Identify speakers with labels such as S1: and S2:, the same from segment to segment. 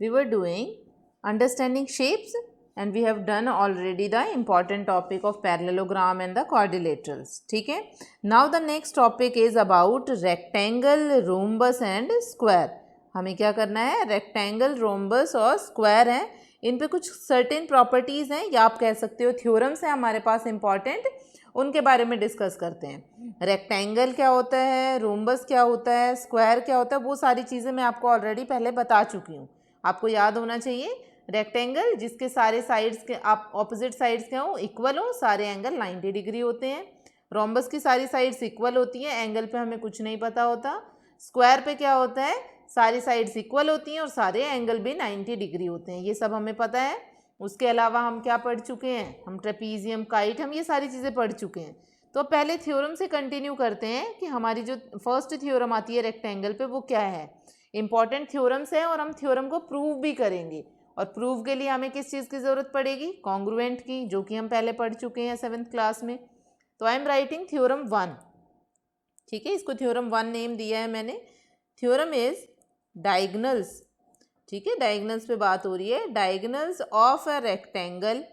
S1: we were doing understanding shapes and we have done already the important topic of parallelogram and the quadrilaterals. ठीक है. Now the next topic is about rectangle, rhombus and square. हमें क्या करना है, rectangle, rhombus और square हैं, इन पे कुछ सर्टेन प्रॉपर्टीज़ हैं या आप कह सकते हो थ्योरम्स हैं हमारे पास इंपॉर्टेंट, उनके बारे में डिस्कस करते हैं. रेक्टेंगल क्या होता है, रोम्बस क्या होता है, स्क्वायर क्या होता है, वो सारी चीज़ें मैं आपको ऑलरेडी पहले बता चुकी हूँ. आपको याद होना चाहिए, रेक्टेंगल जिसके सारे साइड्स के आप ऑपोजिट साइड्स क्या हो, इक्वल हो, सारे एंगल 90 डिग्री होते हैं. रोम्बस की सारी साइड्स इक्वल होती हैं, एंगल पे हमें कुछ नहीं पता होता. स्क्वायर पे क्या होता है, सारी साइड्स इक्वल होती हैं और सारे एंगल भी 90 डिग्री होते हैं, ये सब हमें पता है. उसके अलावा हम क्या पढ़ चुके हैं, हम ट्रेपीजियम, काइट, हम ये सारी चीज़ें पढ़ चुके हैं. तो पहले थ्योरम से कंटिन्यू करते हैं कि हमारी जो फर्स्ट थ्योरम आती है रेक्टेंगल पे वो क्या है. इंपॉर्टेंट थ्योरम्स है और हम थ्योरम को प्रूव भी करेंगे, और प्रूव के लिए हमें किस चीज़ की ज़रूरत पड़ेगी, कॉन्ग्रुएंट की, जो कि हम पहले पढ़ चुके हैं 7th क्लास में. तो आई एम राइटिंग थ्योरम 1. ठीक है, इसको थ्योरम 1 नेम दिया है मैंने. Theorem is diagonals. ठीक है, डायगनल्स पे बात हो रही है. Diagonals of a rectangle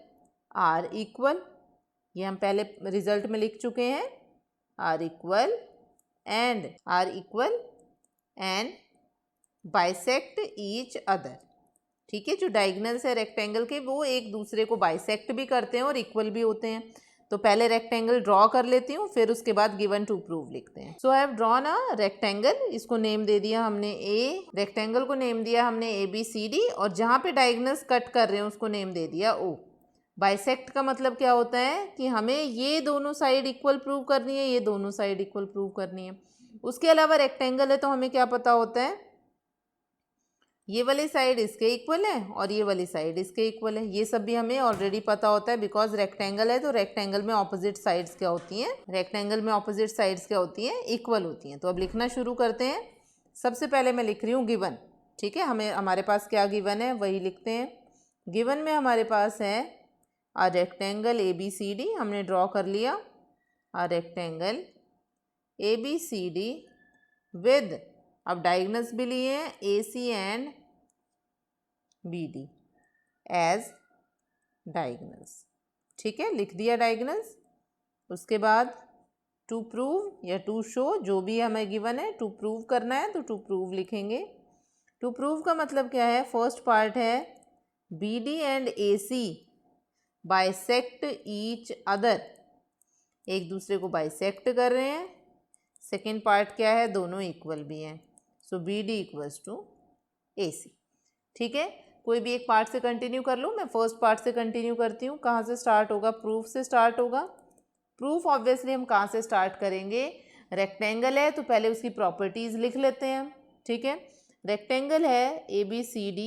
S1: are equal, ये हम पहले रिजल्ट में लिख चुके हैं, are equal and bisect each other. ठीक है, जो डायगनल्स है रेक्टेंगल के वो एक दूसरे को बाइसेक्ट भी करते हैं और इक्वल भी होते हैं. तो पहले रेक्टेंगल ड्रॉ कर लेती हूँ, फिर उसके बाद गिवन टू प्रूव लिखते हैं. So I have drawn a rectangle, इसको नेम दे दिया हमने ए, रेक्टेंगल को नेम दिया हमने ABCD, और जहाँ पे डायगनल्स कट कर रहे हैं उसको नेम दे दिया O. बाइसेक्ट का मतलब क्या होता है कि हमें ये दोनों साइड इक्वल प्रूव करनी है, ये दोनों साइड इक्वल प्रूव करनी है. उसके अलावा रेक्टेंगल है तो हमें क्या पता होता है, ये वाली साइड इसके इक्वल है और ये वाली साइड इसके इक्वल है, ये सब भी हमें ऑलरेडी पता होता है. बिकॉज रेक्टेंगल है तो रेक्टेंगल में ऑपोजिट साइड्स क्या होती हैं, रेक्टेंगल में ऑपोजिट साइड्स क्या होती हैं, इक्वल होती हैं. तो अब लिखना शुरू करते हैं. सबसे पहले मैं लिख रही हूँ गिवन. ठीक है, हमारे पास क्या गिवन है वही लिखते हैं. गिवन में हमारे पास है आ रेक्टेंगल ABCD, हमने ड्रॉ कर लिया. आ रेक्टेंगल ABCD विद, अब डायगनल्स भी लिए हैं AC and BD as diagonals. ठीक है, लिख दिया डायगनल्स. उसके बाद टू प्रूव या टू शो, जो भी हमें गिवन है, टू प्रूव करना है तो टू प्रूव लिखेंगे. टू प्रूव का मतलब क्या है, फर्स्ट पार्ट है BD and AC bisect each other, एक दूसरे को बाइसेक्ट कर रहे हैं. सेकेंड पार्ट क्या है, दोनों इक्वल भी हैं. सो BD इक्वल्स टू AC. ठीक है, कोई भी एक पार्ट से कंटिन्यू कर लूँ. मैं फर्स्ट पार्ट से कंटिन्यू करती हूँ. कहाँ से स्टार्ट होगा, प्रूफ से स्टार्ट होगा. प्रूफ ऑब्वियसली हम कहाँ से स्टार्ट करेंगे, रेक्टेंगल है तो पहले उसकी प्रॉपर्टीज़ लिख लेते हैं. ठीक है, रेक्टेंगल है ABCD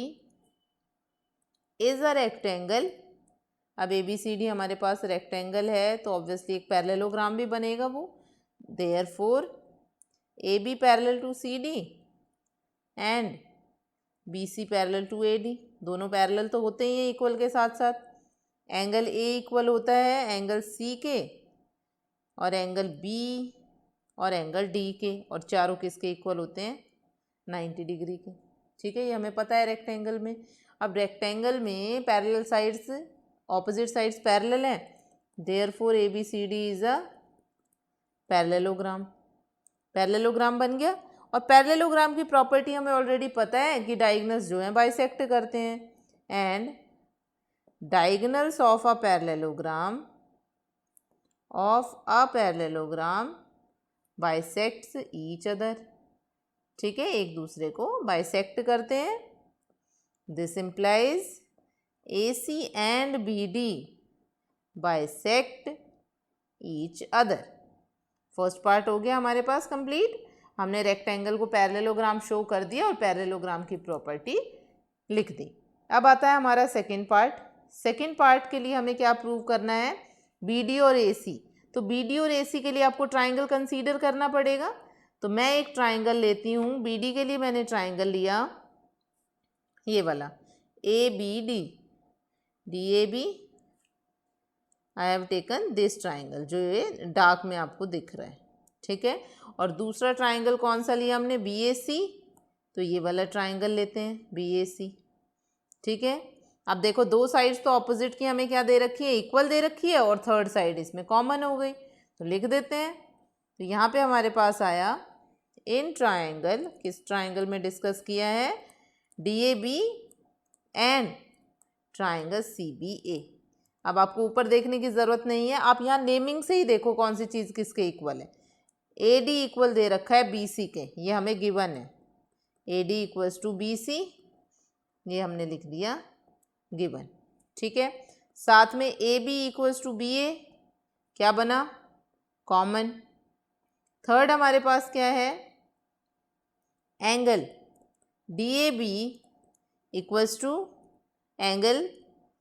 S1: इज़ अ रेक्टेंगल. अब ABCD हमारे पास रेक्टेंगल है तो ऑब्वियसली एक पैरेललोग्राम भी बनेगा वो. Therefore AB parallel to CD and BC parallel to AD, दोनों पैरेलल तो होते ही हैं इक्वल के साथ साथ. एंगल A इक्वल होता है एंगल C के, और एंगल B और एंगल D के, और चारों किसके इक्वल होते हैं, 90 डिग्री के. ठीक है, ये हमें पता है रेक्टेंगल में. अब रेक्टेंगल में parallel sides, opposite sides parallel हैं, therefore ABCD is a parallelogram. Parallelogram बन गया. और पैरेललोग्राम की प्रॉपर्टी हमें ऑलरेडी पता है कि डायगनल्स जो हैं बाइसेक्ट करते हैं, and diagonals of a parallelogram bisects each other. ठीक है, एक दूसरे को बाइसेक्ट करते हैं. This implies AC and BD bisect each other. First part हो गया हमारे पास कंप्लीट. हमने रेक्टेंगल को पैरेललोग्राम शो कर दिया और पैरेललोग्राम की प्रॉपर्टी लिख दी. अब आता है हमारा सेकेंड पार्ट. सेकेंड पार्ट के लिए हमें क्या प्रूव करना है, BD और AC. तो BD और AC के लिए आपको ट्राइंगल कंसीडर करना पड़ेगा. तो मैं एक ट्राइंगल लेती हूँ. BD के लिए मैंने ट्राइंगल लिया ये वाला ABD, DAB. I have taken this triangle, जो ये डार्क में आपको दिख रहा है. ठीक है, और दूसरा ट्राइंगल कौन सा लिया हमने, BAC. तो ये वाला ट्राइंगल लेते हैं BAC. ठीक है। अब देखो दो साइड्स तो ऑपोजिट की हमें क्या दे रखी है, इक्वल दे रखी है, और थर्ड साइड इसमें कॉमन हो गई, तो लिख देते हैं। तो यहाँ पे हमारे पास आया इन ट्राइंगल, किस ट्राइंगल में डिस्कस किया है, DAB एंड ट्राइंगल CBA। अब आपको ऊपर देखने की ज़रूरत नहीं है, आप यहाँ नेमिंग से ही देखो कौन सी चीज़ किसके इक्वल है। AD इक्वल दे रखा है BC के, ये हमें गिवन है, AD इक्वल्स टू BC, ये हमने लिख दिया गिवन, ठीक है। साथ में AB इक्वल्स टू BA, क्या बना, कॉमन। थर्ड हमारे पास क्या है, angle DAB equals to angle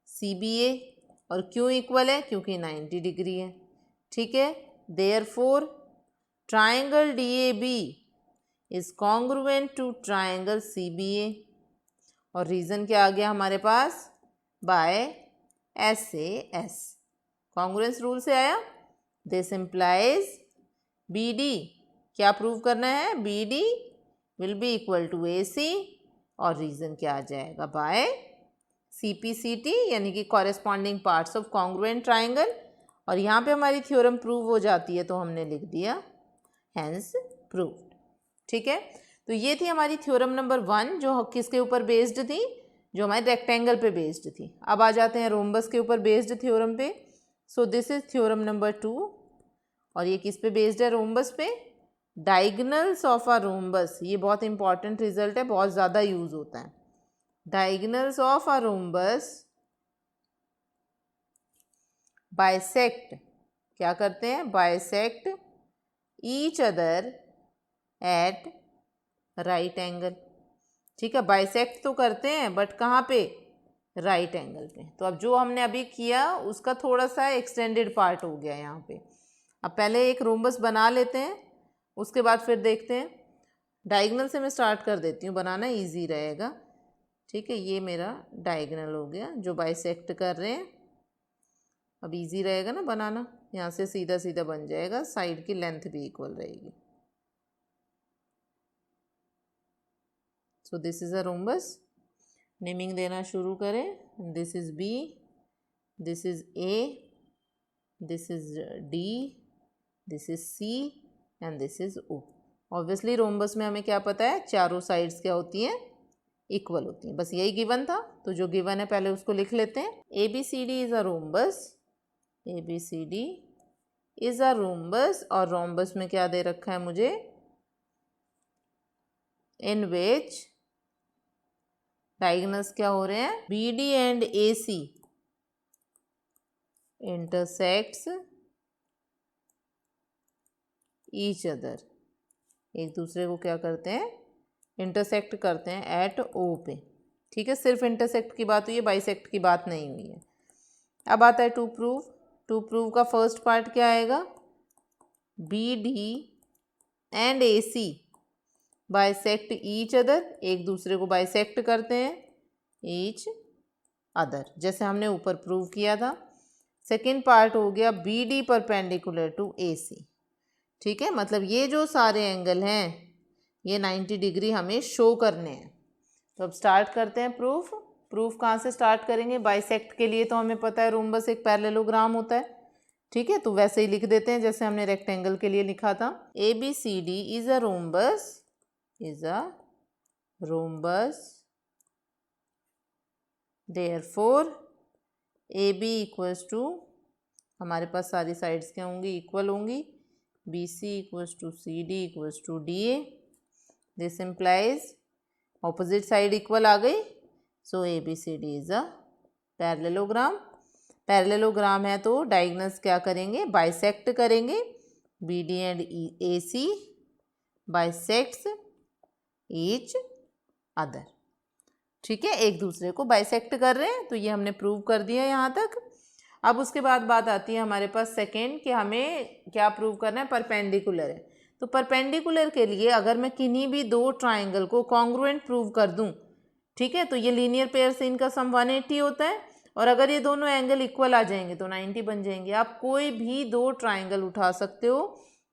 S1: CBA, और क्यों इक्वल है, क्योंकि 90 डिग्री है, ठीक है। Therefore triangle DAB is congruent to triangle CBA, और रीज़न क्या आ गया हमारे पास, बाय SAS, कॉन्ग्रुएंस रूल से आया। दिस इम्प्लाइज BD, क्या प्रूव करना है, BD will be equal to AC, और रीज़न क्या आ जाएगा, बाय CPCT, यानी कि corresponding parts of congruent triangle. और यहाँ पे हमारी थ्योरम प्रूव हो जाती है, तो हमने लिख दिया हैंस प्रूव्ड, ठीक है। तो ये थी हमारी थ्योरम नंबर 1, जो किसके ऊपर बेस्ड थी, जो हमारे रेक्टेंगल पे बेस्ड थी। अब आ जाते हैं रोम्बस के ऊपर बेस्ड थ्योरम पे। So this is theorem number 2, और ये किस पे बेस्ड है, रोम्बस पे। डायगोनल्स ऑफ अ रोम्बस, ये बहुत इंपॉर्टेंट रिजल्ट है, बहुत ज़्यादा यूज होता है। Diagonals of a rhombus bisect, क्या करते हैं, bisect each other at right angle, ठीक है। बाइसेक्ट तो करते हैं, बट कहाँ पे, राइट एंगल पे। तो अब जो हमने अभी किया उसका थोड़ा सा एक्सटेंडेड पार्ट हो गया यहाँ पे। अब पहले एक रोम्बस बना लेते हैं, उसके बाद फिर देखते हैं। डायगोनल से मैं स्टार्ट कर देती हूँ, बनाना इजी रहेगा, ठीक है। ये मेरा डायगोनल हो गया जो बाइसेक्ट कर रहे हैं। अब इजी रहेगा ना बनाना, यहाँ से सीधा सीधा बन जाएगा, साइड की लेंथ भी इक्वल रहेगी। So this is a rhombus, naming देना शुरू करें। This is B, this is A, this is D, this is C and this is O। Obviously rhombus में हमें क्या पता है, चारों साइड्स क्या होती हैं, इक्वल होती हैं, बस यही गिवन था। तो जो गिवन है पहले उसको लिख लेते हैं। ABCD is a rhombus, ABCD is a rhombus, और रोम्बस में क्या दे रखा है मुझे, इन विच डायगोनल्स क्या हो रहे हैं, BD and AC intersects each other, एक दूसरे को क्या करते हैं, इंटरसेक्ट करते हैं एट O पे, ठीक है। सिर्फ इंटरसेक्ट की बात हुई है, बाइसेक्ट की बात नहीं हुई है। अब आता है टू प्रूव। टू प्रूव का फर्स्ट पार्ट क्या आएगा, BD and AC bisect each other, एक दूसरे को बाइसेक्ट करते हैं ईच अदर, जैसे हमने ऊपर प्रूव किया था। सेकेंड पार्ट हो गया BD परपेंडिकुलर टू AC, ठीक है। मतलब ये जो सारे एंगल हैं ये 90 डिग्री हमें शो करने हैं। तो अब स्टार्ट करते हैं प्रूफ। प्रूफ कहाँ से स्टार्ट करेंगे, बाइसेक्ट के लिए तो हमें पता है रोम्बस एक पैरेललोग्राम होता है, ठीक है। तो वैसे ही लिख देते हैं जैसे हमने रेक्टेंगल के लिए लिखा था। ABCD is a rhombus, is a rhombus, therefore AB equals to, हमारे पास सारी साइड्स क्या होंगी, इक्वल होंगी। BC equals to CD equals to DA, this implies opposite side equal आ गई। So ABCD is a parallelogram. Parallelogram है तो डायगोनल्स क्या करेंगे, बाइसेक्ट करेंगे। BD and AC bisects each other, ठीक है, एक दूसरे को बाइसेक्ट कर रहे हैं। तो ये हमने प्रूव कर दिया यहाँ तक। अब उसके बाद बात आती है हमारे पास सेकेंड, कि हमें क्या प्रूव करना है, परपेंडिकुलर है। तो परपेंडिकुलर के लिए अगर मैं किन्हीं भी दो ट्राइंगल को कॉन्ग्रुएंट प्रूव कर दूं, ठीक है, तो ये लीनियर पेयर से इनका सम 180 होता है, और अगर ये दोनों एंगल इक्वल आ जाएंगे तो 90 बन जाएंगे। आप कोई भी दो ट्राइंगल उठा सकते हो,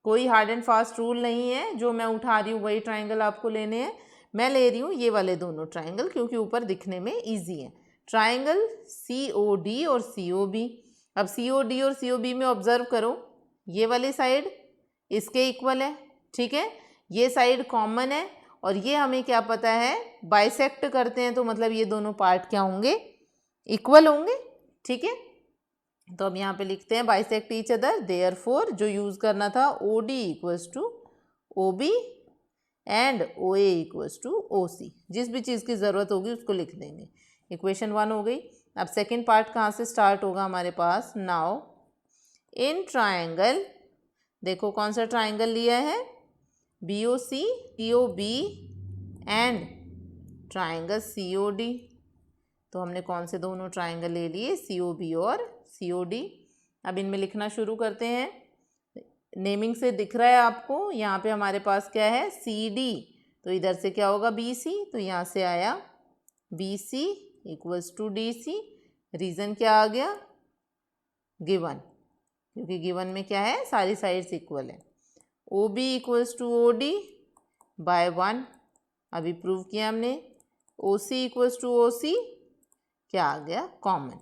S1: कोई हार्ड एंड फास्ट रूल नहीं है, जो मैं उठा रही हूँ वही ट्राइंगल आपको लेने हैं। मैं ले रही हूँ ये वाले दोनों ट्राइंगल क्योंकि ऊपर दिखने में ईजी है। ट्राइंगल COD और COB। अब COD और COB में ऑब्जर्व करो, ये वाली साइड इसके इक्वल है, ठीक है, ये साइड कॉमन है और ये हमें क्या पता है बाइसेक्ट करते हैं, तो मतलब ये दोनों पार्ट क्या होंगे, इक्वल होंगे, ठीक है। तो अब यहाँ पे लिखते हैं बाइसेक्ट ईच अदर, देयरफॉर जो यूज़ करना था OD equals to OB and OA equals to OC, जिस भी चीज़ की ज़रूरत होगी उसको लिख देंगे। इक्वेशन 1 हो गई। अब सेकेंड पार्ट कहाँ से स्टार्ट होगा हमारे पास, नाउ इन ट्राइंगल, देखो कौन सा ट्राइंगल लिया है, BOC COB and triangle COD। तो हमने कौन से दोनों ट्राइंगल ले लिए, COB और COD। अब इनमें लिखना शुरू करते हैं। नेमिंग से दिख रहा है आपको, यहाँ पे हमारे पास क्या है CD, तो इधर से क्या होगा BC, तो यहाँ से आया BC equals to DC। Reason क्या आ गया, गिवन, क्योंकि गिवन में क्या है सारी साइड्स इक्वल है। OB equals to OD by 1, अभी प्रूव किया हमने। OC इक्वल्स टू OC क्या आ गया, common.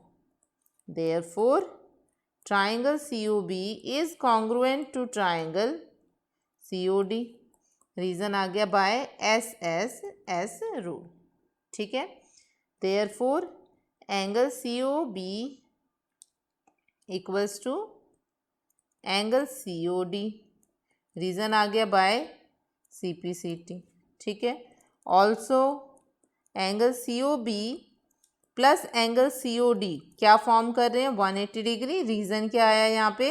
S1: Therefore triangle COB is congruent to triangle COD। Reason आ गया बाय SSS रूल, ठीक है। Therefore angle COB equals to angle COD। Reason आ गया बाय CPCT, ठीक है। Also angle COB plus angle COD क्या फॉर्म कर रहे हैं, 180 डिग्री। रीज़न क्या आया यहाँ पे,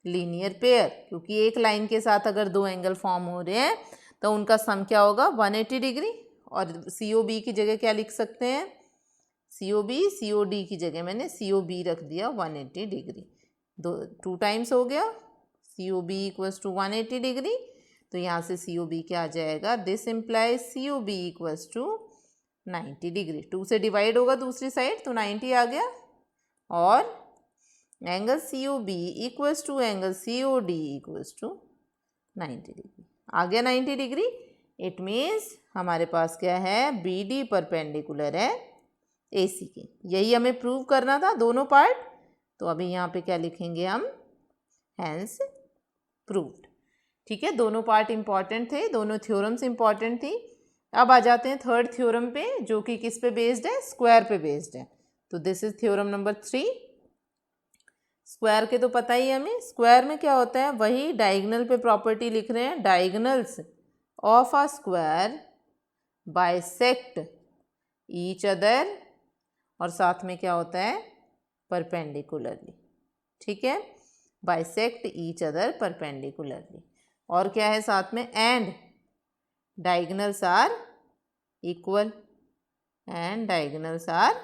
S1: लीनियर पेयर, क्योंकि एक लाइन के साथ अगर दो एंगल फॉर्म हो रहे हैं तो उनका सम क्या होगा 180 डिग्री। और COB की जगह क्या लिख सकते हैं, COB COD की जगह मैंने COB रख दिया 180 डिग्री, 2 टाइम्स हो गया। COB इक्वल्स टू 180 डिग्री, तो यहाँ से COB क्या आ जाएगा, this implies COB equals to 90 degree. 2 से डिवाइड होगा दूसरी साइड तो 90 आ गया। और angle COB equals to angle COD equals to 90 degree आ गया, 90 डिग्री। इट मीन्स हमारे पास क्या है, BD परपेंडिकुलर है AC के। यही हमें प्रूव करना था दोनों पार्ट, तो अभी यहाँ पे क्या लिखेंगे हम, हैंस प्रूव्ड, ठीक है। दोनों पार्ट इंपॉर्टेंट थे, दोनों थ्योरम्स इंपॉर्टेंट थी। अब आ जाते हैं थर्ड थ्योरम पे, जो कि किस पे बेस्ड है, स्क्वायर पे बेस्ड है। तो this is theorem number 3। Square के तो पता ही है हमें, स्क्वायर में क्या होता है, वही डायगोनल पे प्रॉपर्टी लिख रहे हैं, diagonals of a square bisect each other, और साथ में क्या होता है परपेंडिकुलरली, ठीक है, बाइसेक्ट ईच अदर परपेंडिकुलरली। और क्या है साथ में, and diagonals are equal, and diagonals are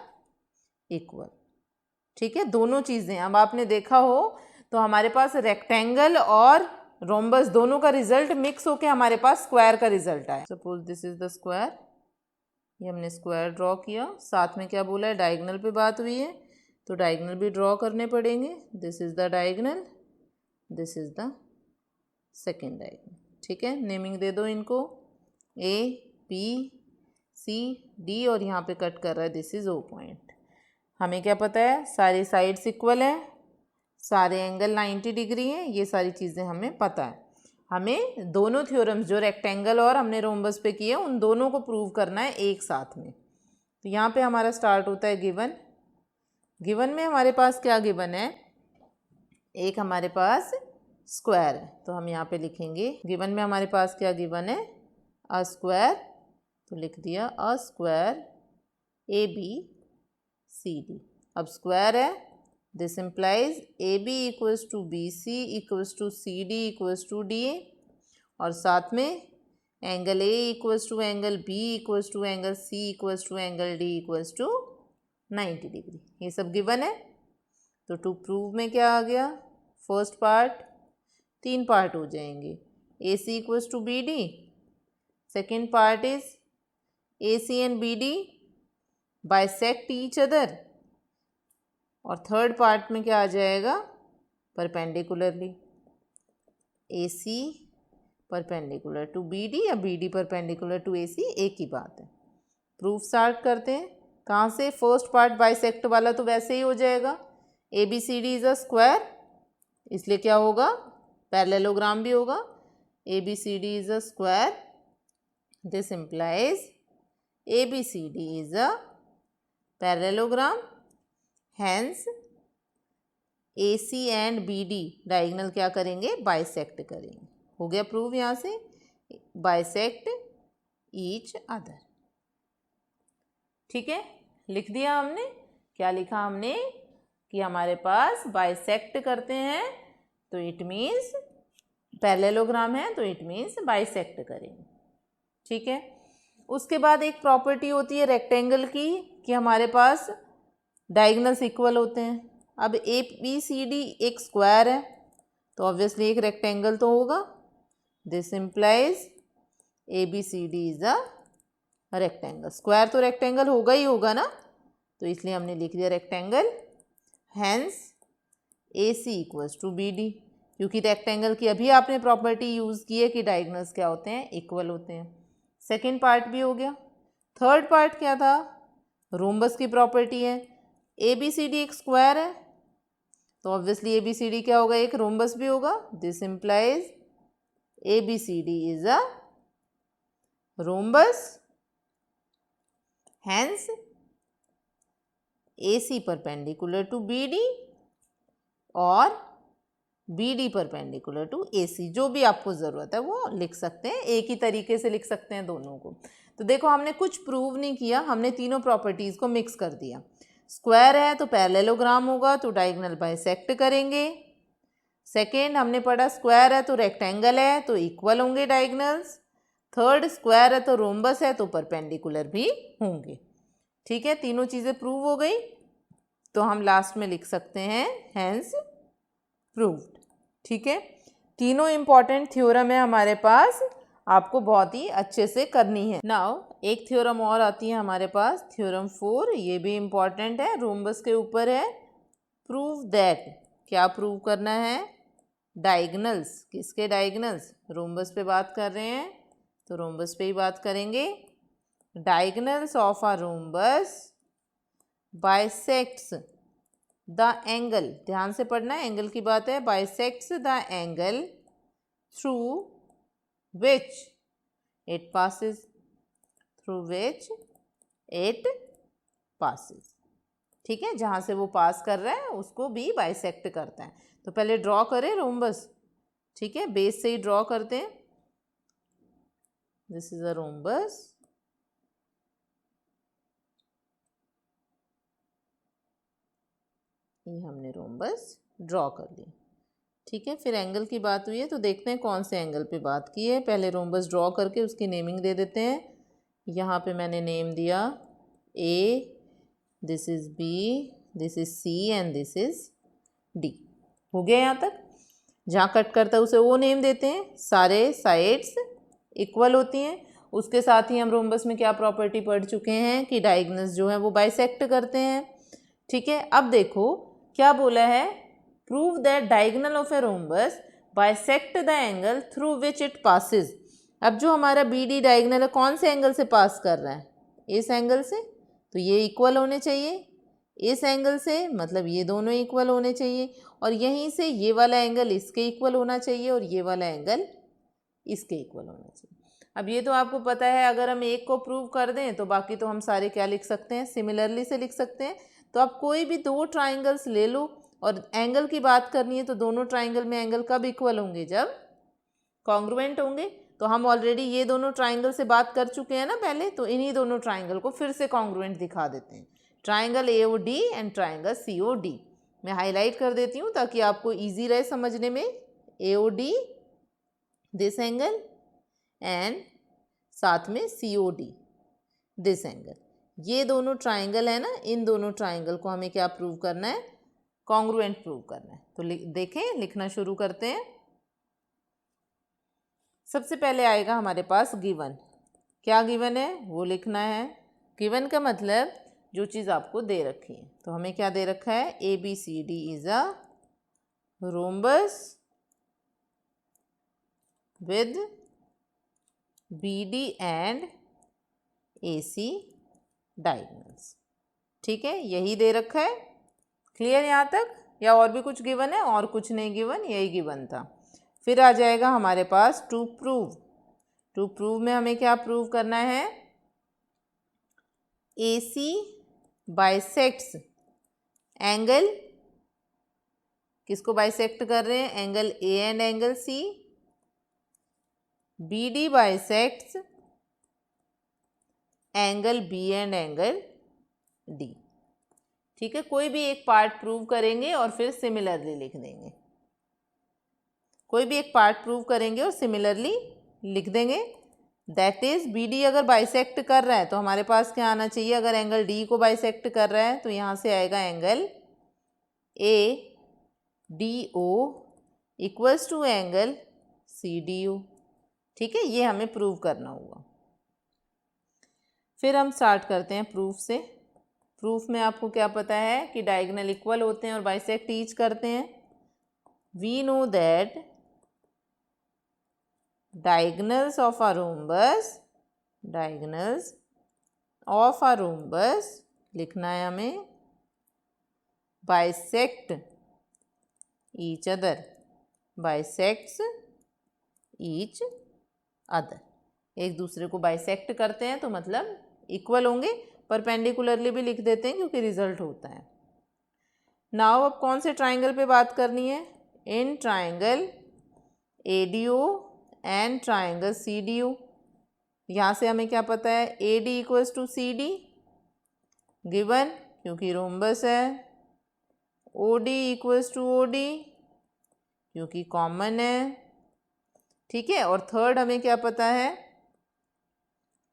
S1: equal, ठीक है। दोनों चीज़ें अब आपने देखा हो तो हमारे पास रेक्टेंगल और रोम्बस दोनों का रिजल्ट मिक्स होके हमारे पास स्क्वायर का रिजल्ट आया। Suppose this is the square, ये हमने स्क्वायर ड्रॉ किया, साथ में क्या बोला है डायगोनल पे बात हुई है, तो डायगोनल भी ड्रॉ करने पड़ेंगे। This is the diagonal, this is the second diagonal, ठीक है। नेमिंग दे दो इनको, A B C D, और यहाँ पे कट कर रहा है, दिस इज O पॉइंट। हमें क्या पता है, सारी साइड्स इक्वल है, सारे एंगल 90 डिग्री हैं, ये सारी चीज़ें हमें पता है। हमें दोनों थ्योरम्स जो रेक्टेंगल और हमने रोम्बस पे किए उन दोनों को प्रूव करना है एक साथ में। तो यहाँ पे हमारा स्टार्ट होता है गिवन। गिवन में हमारे पास क्या गिवन है, एक हमारे पास स्क्वायर है, तो हम यहाँ पे लिखेंगे गिवन में हमारे पास क्या गिवन है, अ स्क्वायर, तो लिख दिया अ स्क्वायर ABCD। अब स्क्वायर है, this implies AB equals to BC equals to CD equals to DA, और साथ में angle A equals to angle B equals to angle C equals to angle D equals to 90 degree. ये सब given है। तो to prove में क्या आ गया, फर्स्ट पार्ट 3 पार्ट हो जाएंगे, AC equals to BD, second part is AC and BD bisect each other, और थर्ड पार्ट में क्या आ जाएगा, perpendicularly AC perpendicular to BD या BD परपेंडिकुलर टू AC, एक ही बात है। प्रूफ स्टार्ट करते हैं। कहाँ से? फर्स्ट पार्ट बाइसेक्ट वाला तो वैसे ही हो जाएगा, A B C D is a square, इसलिए क्या होगा? पैरेललोग्राम भी होगा। A B C D is a square, this implies A B C D is a parallelogram, hence A C and B D diagonal क्या करेंगे? Bisect करेंगे। हो गया प्रूव यहाँ से, बाइसेक्ट ईच अदर। ठीक है, लिख दिया हमने। क्या लिखा हमने? कि हमारे पास बाइसेक्ट करते हैं तो इट मीन्स पैरेललोग्राम है, तो इट मीन्स बाइसेक्ट करेंगे। ठीक है, उसके बाद एक प्रॉपर्टी होती है रेक्टेंगल की कि हमारे पास डायगोनल्स इक्वल होते हैं। अब ए बी सी डी एक स्क्वायर है तो ऑब्वियसली एक रेक्टेंगल तो होगा, this implies A B C D is a rectangle. Square तो रेक्टेंगल होगा ही होगा ना, तो इसलिए हमने लिख दिया rectangle, hence A C equals to B D, क्योंकि रेक्टेंगल की अभी आपने प्रॉपर्टी यूज़ की है कि डायगोनल्स क्या होते हैं? इक्वल होते हैं। सेकेंड पार्ट भी हो गया। थर्ड पार्ट क्या था? रोम्बस की प्रॉपर्टी है। ए बी सी डी एक स्क्वायर है तो obviously A B C D क्या होगा? एक रोम्बस भी होगा, this implies A B C D is a rhombus, hence A C perpendicular to B D और B D perpendicular to A C, जो भी आपको ज़रूरत है वो लिख सकते हैं, एक ही तरीके से लिख सकते हैं दोनों को। तो देखो हमने कुछ प्रूव नहीं किया, हमने तीनों प्रॉपर्टीज़ को मिक्स कर दिया। स्क्वायर है तो पैरेललोग्राम होगा तो डायगोनल बाइसेक्ट करेंगे। सेकेंड हमने पढ़ा स्क्वायर है तो रेक्टेंगल है तो इक्वल होंगे डायगोनल्स। थर्ड स्क्वायर है तो रोम्बस है तो परपेंडिकुलर भी होंगे। ठीक है, तीनों चीज़ें प्रूव हो गई, तो हम लास्ट में लिख सकते हैं हैंस प्रूव्ड। ठीक है, तीनों इंपॉर्टेंट थ्योरम है हमारे पास, आपको बहुत ही अच्छे से करनी है। नाउ एक थ्योरम और आती है हमारे पास, थ्योरम 4, ये भी इंपॉर्टेंट है, रोम्बस के ऊपर है। प्रूव दैट, क्या प्रूव करना है? डायगोनल्स, किसके डायगोनल्स? रोम्बस पे बात कर रहे हैं तो रोम्बस पे ही बात करेंगे। Diagonals of a rhombus bisects the angle, ध्यान से पढ़ना है, एंगल की बात है, bisects the angle through which it passes, through which it passes. ठीक है, जहाँ से वो पास कर रहा है उसको भी बाइसेक्ट करता है। तो पहले ड्रॉ करें रोम्बस। ठीक है, बेस से ही ड्रॉ करते हैं। दिस इज अ रोम्बस, ये हमने रोम्बस ड्रॉ कर लिया। ठीक है, फिर एंगल की बात हुई है तो देखते हैं कौन से एंगल पे बात की है। पहले रोम्बस ड्रॉ करके उसकी नेमिंग दे देते हैं। यहाँ पे मैंने नेम दिया A, this is B, this is C and this is D. हो गया यहाँ तक? जहाँ कट करता है उसे ओ नेम देते हैं। सारे साइड्स इक्वल होती हैं। उसके साथ ही हम रोम्बस में क्या प्रॉपर्टी पढ़ चुके हैं कि डायगोनल्स जो है वो बाइसेक्ट करते हैं। ठीक है, अब देखो क्या बोला है, prove that diagonal of a rhombus bisect the angle through which it passes. अब जो हमारा बी डी डायगोनल है कौन से एंगल से पास कर रहा है? इस एंगल से, तो ये इक्वल होने चाहिए। इस एंगल से मतलब ये दोनों इक्वल होने चाहिए, और यहीं से ये वाला एंगल इसके इक्वल होना चाहिए और ये वाला एंगल इसके इक्वल होना चाहिए। अब ये तो आपको पता है, अगर हम एक को प्रूव कर दें तो बाकी तो हम सारे क्या लिख सकते हैं? सिमिलरली से लिख सकते हैं। तो आप कोई भी दो ट्राइंगल्स ले लो, और एंगल की बात करनी है तो दोनों ट्राइंगल में एंगल कब इक्वल होंगे? जब कॉन्ग्रुएंट होंगे। तो हम ऑलरेडी ये दोनों ट्राइंगल से बात कर चुके हैं ना पहले, तो इन्हीं दोनों ट्राइंगल को फिर से कॉन्ग्रुएंट दिखा देते हैं। Triangle A O D and triangle C O D. मैं हाईलाइट कर देती हूँ ताकि आपको ईजी रहे समझने में। A O D this angle and साथ में C O D this angle. ये दोनों ट्राइंगल है ना, इन दोनों ट्राइंगल को हमें क्या प्रूव करना है? कॉन्ग्रुएंट प्रूव करना है। तो देखें, लिखना शुरू करते हैं। सबसे पहले आएगा हमारे पास गिवन। क्या गिवन है वो लिखना है। गिवन का मतलब जो चीज़ आपको दे रखी है। तो हमें क्या दे रखा है? A B C D is a rhombus with B D and A C diagonals. ठीक है, यही दे रखा है। क्लियर यहाँ तक, या और भी कुछ गिवन है? और कुछ नहीं गिवन, यही गिवन था। फिर आ जाएगा हमारे पास टू प्रूव। टू प्रूव में हमें क्या प्रूव करना है? AC बाइसेक्ट्स एंगल, किसको बाइसेक्ट कर रहे हैं? Angle A and angle C। BD bisects angle B and angle D। ठीक है, कोई भी एक पार्ट प्रूव करेंगे और फिर सिमिलरली लिख देंगे। कोई भी एक पार्ट प्रूव करेंगे और सिमिलरली लिख देंगे। दैट इज BD अगर बाइसेक्ट कर रहा है तो हमारे पास क्या आना चाहिए? अगर एंगल D को बाइसेक्ट कर रहा है तो यहाँ से आएगा angle ADO equals to angle CDO। ठीक है, ये हमें प्रूव करना होगा। फिर हम स्टार्ट करते हैं प्रूफ से। प्रूफ में आपको क्या पता है कि डायगोनल इक्वल होते हैं और बाइसेक्ट ईच करते हैं। We know that diagonals of a rhombus लिखना है हमें bisect each other, bisects each other। एक दूसरे को बाइसेक्ट करते हैं तो मतलब इक्वल होंगे। परपेंडिकुलरली भी लिख देते हैं क्योंकि रिजल्ट होता है। नाउ अब कौन से ट्राइंगल पे बात करनी है? In triangle ADO and triangle CDO। यहाँ से हमें क्या पता है? AD equals to CD given क्योंकि रोम्बस है। OD इक्वल्स टू OD क्योंकि कॉमन है। ठीक है, और थर्ड हमें क्या पता है?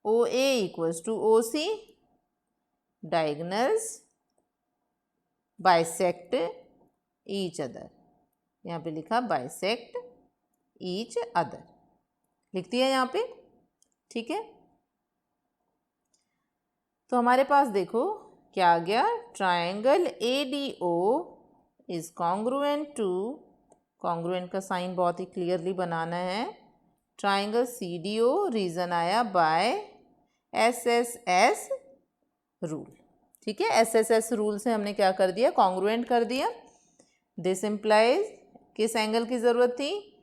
S1: OA equals to OC, diagonals bisect each other. यहाँ पे लिखा बाइसेक्ट ईच अदर, लिख दिया यहाँ पे। ठीक है, तो हमारे पास देखो क्या आ गया? Triangle ADO is congruent to, congruent का साइन बहुत ही क्लियरली बनाना है, ट्राइंगल CDO, रीजन आया बाय SSS रूल। ठीक है, SSS रूल से हमने क्या कर दिया? कॉन्ग्रुएंट कर दिया। दिस इम्प्लाइज किस एंगल की ज़रूरत थी?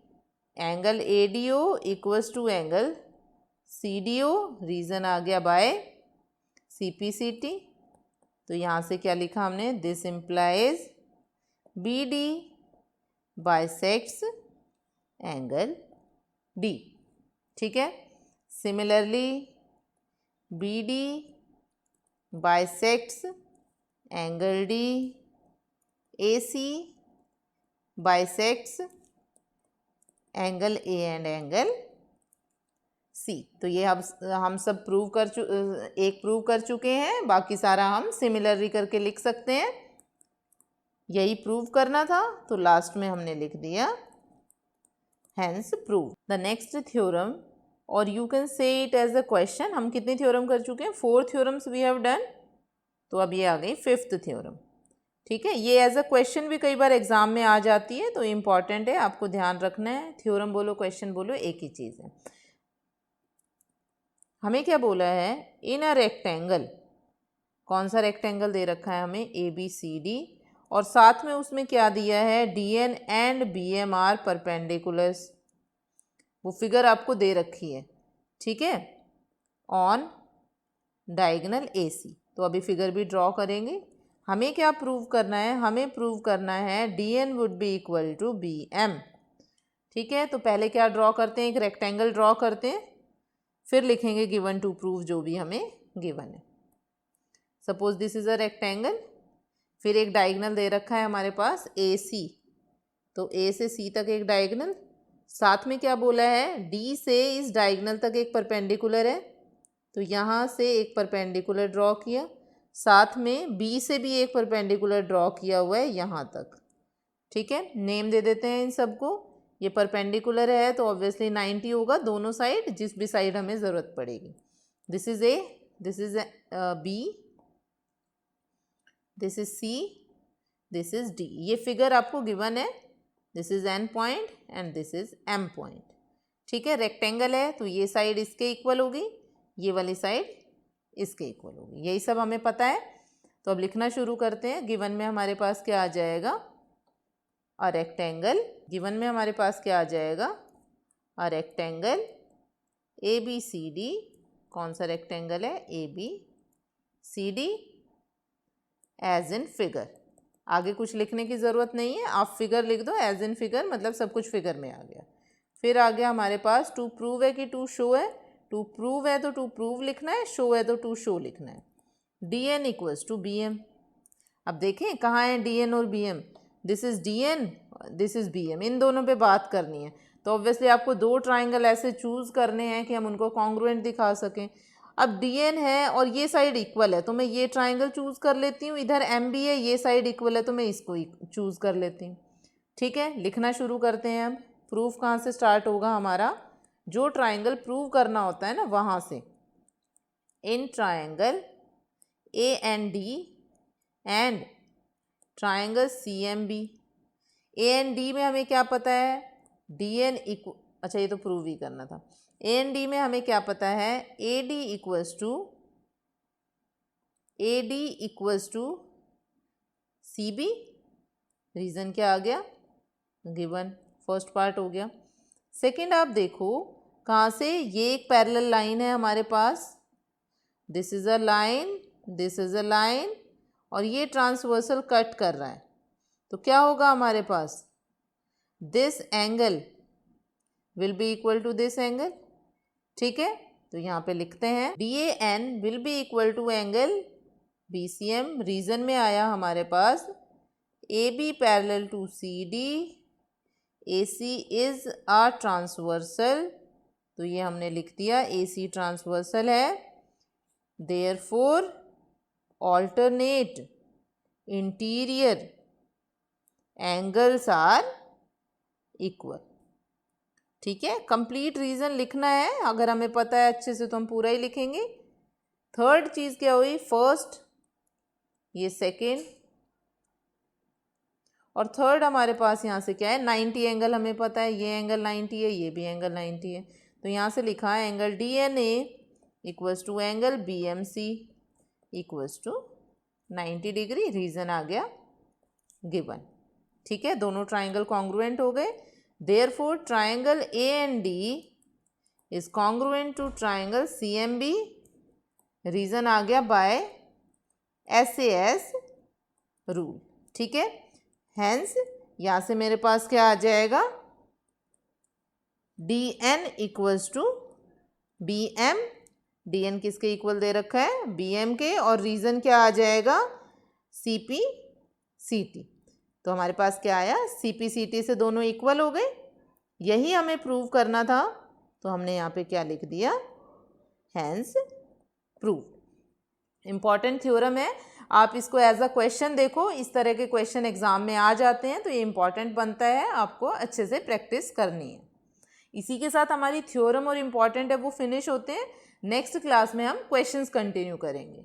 S1: Angle ADO equals to angle CDO, reason आ गया बाय CPCT। तो यहाँ से क्या लिखा हमने? This implies BD bisects angle D। ठीक है, similarly BD bisects angle D, AC bisects angle A and angle C। तो ये हम सब प्रूव कर चुके हैं, बाकी सारा हम सिमिलरली करके लिख सकते हैं। यही प्रूव करना था तो लास्ट में हमने लिख दिया hence prove. The next theorem, और you can say it as a question. हम कितने थ्योरम कर चुके हैं? 4 थ्योरम्स वी हैव डन। तो अब ये आ गई 5th थ्योरम। ठीक है, ये एज अ क्वेश्चन भी कई बार एग्जाम में आ जाती है, तो इम्पॉर्टेंट है, आपको ध्यान रखना है। थ्योरम बोलो क्वेश्चन बोलो एक ही चीज़ है। हमें क्या बोला है? इन अ रेक्टेंगल, कौन सा रेक्टेंगल दे रखा है हमें? ABCD, और साथ में उसमें क्या दिया है? DN and BM are perpendiculars. वो फिगर आपको दे रखी है। ठीक है, ऑन डायगोनल AC। तो अभी फिगर भी ड्रॉ करेंगे। हमें क्या प्रूव करना है? हमें प्रूव करना है DN would be equal to BM। ठीक है, तो पहले क्या ड्रॉ करते हैं? एक रेक्टेंगल ड्रॉ करते हैं, फिर लिखेंगे गिवन टू प्रूव जो भी हमें गिवन है। Suppose this is a rectangle, फिर एक डायगोनल दे रखा है हमारे पास AC। तो A से C तक एक डायगोनल, साथ में क्या बोला है? D से इस डायगोनल तक एक परपेंडिकुलर है, तो यहाँ से एक परपेंडिकुलर ड्रॉ किया, साथ में B से भी एक परपेंडिकुलर ड्रॉ किया हुआ है यहाँ तक। ठीक है, नेम दे देते हैं इन सबको। ये परपेंडिकुलर है तो ऑब्वियसली 90 होगा दोनों साइड, जिस भी साइड हमें ज़रूरत पड़ेगी। This is A, this is B, this is C, this is D। ये फिगर आपको गिवन है। This is N point and this is M point. ठीक है, रेक्टेंगल है तो ये साइड इसके इक्वल होगी, ये वाली साइड इसके इक्वल होगी। यही सब हमें पता है। तो अब लिखना शुरू करते हैं। गिवन में हमारे पास क्या आ जाएगा, अ रेक्टेंगल। गिवन में हमारे पास क्या आ जाएगा, अ रेक्टेंगल ABCD। कौन सा रेक्टेंगल है, ABCD एज इन फिगर। आगे कुछ लिखने की ज़रूरत नहीं है, आप फिगर लिख दो, एज इन फिगर मतलब सब कुछ फिगर में आ गया। फिर आ गया हमारे पास टू प्रूव है कि टू शो है। टू प्रूव है तो टू प्रूव लिखना है, शो है तो टू शो लिखना है। DN equals to BM। अब देखें कहाँ है DN और BM, this is DN, this is BM, इन दोनों पे बात करनी है। तो ऑब्वियसली आपको दो ट्राइंगल ऐसे चूज़ करने हैं कि हम उनको कॉन्ग्रुएंट दिखा सकें। अब DN है और ये साइड इक्वल है तो मैं ये ट्राइंगल चूज़ कर लेती हूँ, इधर MB है, ये साइड इक्वल है तो मैं इसको चूज़ कर लेती हूँ। ठीक है, लिखना शुरू करते हैं। अब प्रूफ कहाँ से स्टार्ट होगा हमारा, जो ट्राइंगल प्रूव करना होता है ना वहाँ से। In triangle AND and triangle CMB। AND में हमें क्या पता है, DN इक्व, अच्छा ये तो प्रूव ही करना था। AND में हमें क्या पता है, AD equals to CB। Reason क्या आ गया, गिवन, फर्स्ट पार्ट हो गया। सेकंड आप देखो कहाँ से, ये एक पैरेलल लाइन है हमारे पास, this is a line, this is a line, और ये ट्रांसवर्सल कट कर रहा है। तो क्या होगा हमारे पास, this angle will be equal to this angle. ठीक है, तो यहाँ पे लिखते हैं DAN will be equal to angle BCM। Reason में आया हमारे पास AB parallel to CD, AC is a transversal, तो ये हमने लिख दिया AC ट्रांसवर्सल है। Therefore alternate interior angles are equal. ठीक है, कंप्लीट रीजन लिखना है, अगर हमें पता है अच्छे से तो हम पूरा ही लिखेंगे। थर्ड चीज़ क्या हुई, फर्स्ट, ये सेकेंड, और थर्ड हमारे पास यहाँ से क्या है, 90 एंगल हमें पता है, ये एंगल 90 है, ये भी एंगल 90 है। तो यहाँ से लिखा है angle DNA equals to angle BMC equals to 90 degree. Reason आ गया गिवन। ठीक है, दोनों ट्राइंगल कॉन्ग्रुएंट हो गए। Therefore triangle AND is congruent to triangle CMB। Reason आ गया बाय SAS रूल। ठीक है, हेंस यहाँ से मेरे पास क्या आ जाएगा, DN equals to BM। DN किसके इक्वल दे रखा है, BM के, और रीजन क्या आ जाएगा, CP CT। तो हमारे पास क्या आया, CP CT से दोनों इक्वल हो गए, यही हमें प्रूव करना था। तो हमने यहाँ पे क्या लिख दिया, हेंस प्रूव। इम्पॉर्टेंट थ्योरम है, आप इसको एज अ क्वेश्चन देखो, इस तरह के क्वेश्चन एग्जाम में आ जाते हैं तो ये इंपॉर्टेंट बनता है, आपको अच्छे से प्रैक्टिस करनी है। इसी के साथ हमारी थ्योरम और इम्पॉर्टेंट है वो फिनिश होते हैं। नेक्स्ट क्लास में हम क्वेश्चंस कंटिन्यू करेंगे।